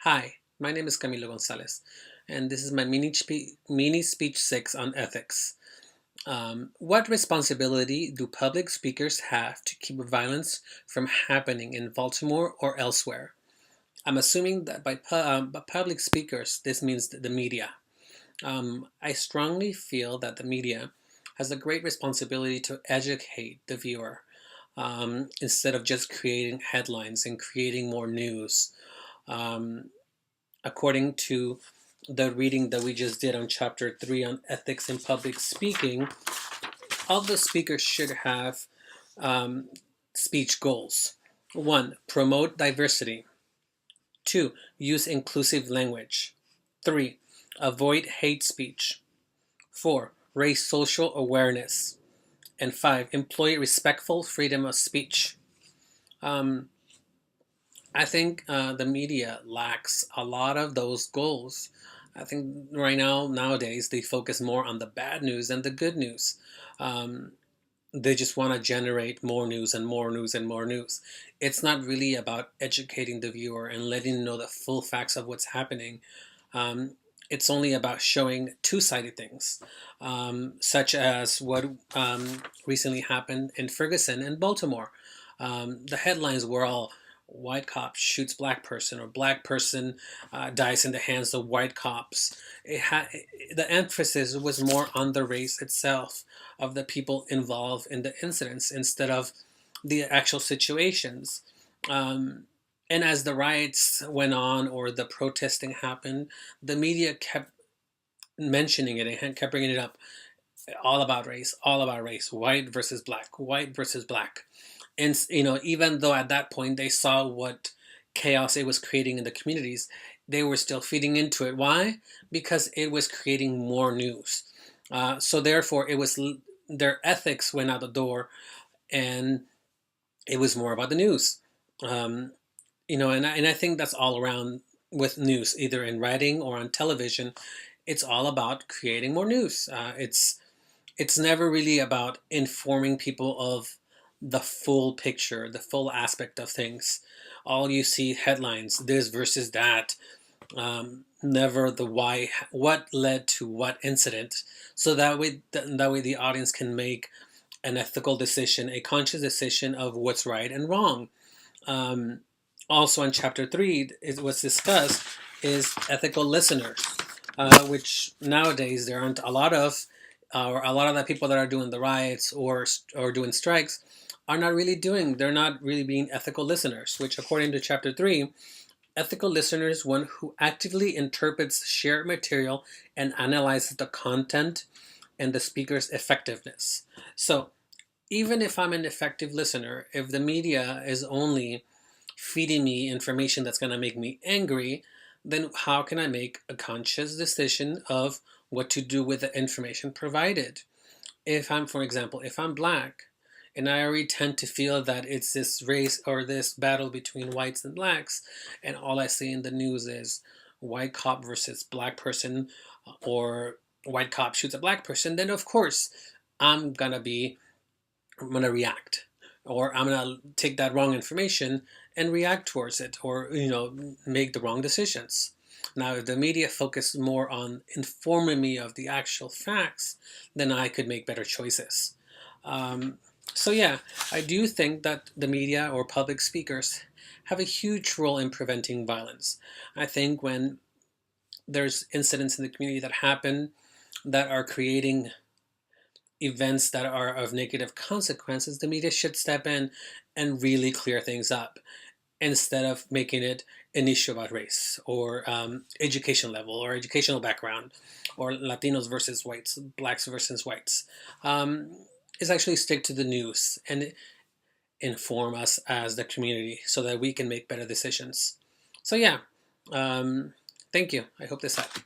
Hi, my name is Camilo Gonzalez, and this is my mini speech 6 on ethics. What responsibility do public speakers have to keep violence from happening in Baltimore or elsewhere? I'm assuming that by public speakers, this means the media. I strongly feel that the media has a great responsibility to educate the viewer instead of just creating headlines and creating more news. Um, According to the reading that we just did on chapter 3 on ethics in public speaking, all the speakers should have um, speech goals. 1. Promote diversity. 2. Use inclusive language. 3. Avoid hate speech. 4. Raise social awareness. And 5. Employ respectful freedom of speech. Um, I think the media lacks a lot of those goals. I think nowadays, they focus more on the bad news than the good news. Um, they just want to generate more news and more news and more news. It's not really about educating the viewer and letting them know the full facts of what's happening. It's only about showing two-sided things, such as what recently happened in Ferguson and Baltimore. The headlines were all white cop shoots black person or black person dies in the hands of white cops. The emphasis was more on the race itself of the people involved in the incidents instead of the actual situations. Um, and as the riots went on or the protesting happened, the media kept mentioning it and kept bringing it up. All about race, white versus black. And even though at that point they saw what chaos it was creating in the communities, they were still feeding into it. Why? Because it was creating more news. So therefore, their ethics went out the door, and it was more about the news. Um, and I think that's all around with news, either in writing or on television. It's all about creating more news. It's never really about informing people of the full picture, the full aspect of things. All you see headlines, this versus that. Never the why, what led to what incident. So that way the audience can make an ethical decision, a conscious decision of what's right and wrong. Um, Also in chapter 3, it was discussed is ethical listeners, which nowadays there aren't a lot of, or a lot of the people that are doing the riots or doing strikes are not really doing. They're not really being ethical listeners. Which, according to chapter 3, ethical listener is one who actively interprets shared material and analyzes the content and the speaker's effectiveness. So, even if I'm an effective listener, if the media is only feeding me information that's going to make me angry, then how can I make a conscious decision of what to do with the information provided? For example, if I'm black, and I already tend to feel that it's this race or this battle between whites and blacks, and all I see in the news is white cop versus black person, or white cop shoots a black person, then of course I'm gonna react, or I'm gonna take that wrong information and react towards it, or make the wrong decisions. Now, if the media focused more on informing me of the actual facts, then I could make better choices. Um, so yeah, I do think that the media or public speakers have a huge role in preventing violence. I think when there's incidents in the community that happen that are creating events that are of negative consequences, the media should step in and really clear things up instead of making it an issue about race or education level or educational background or Latinos versus whites, blacks versus whites. Is actually stick to the news and inform us as the community so that we can make better decisions. So yeah, thank you. I hope this helped.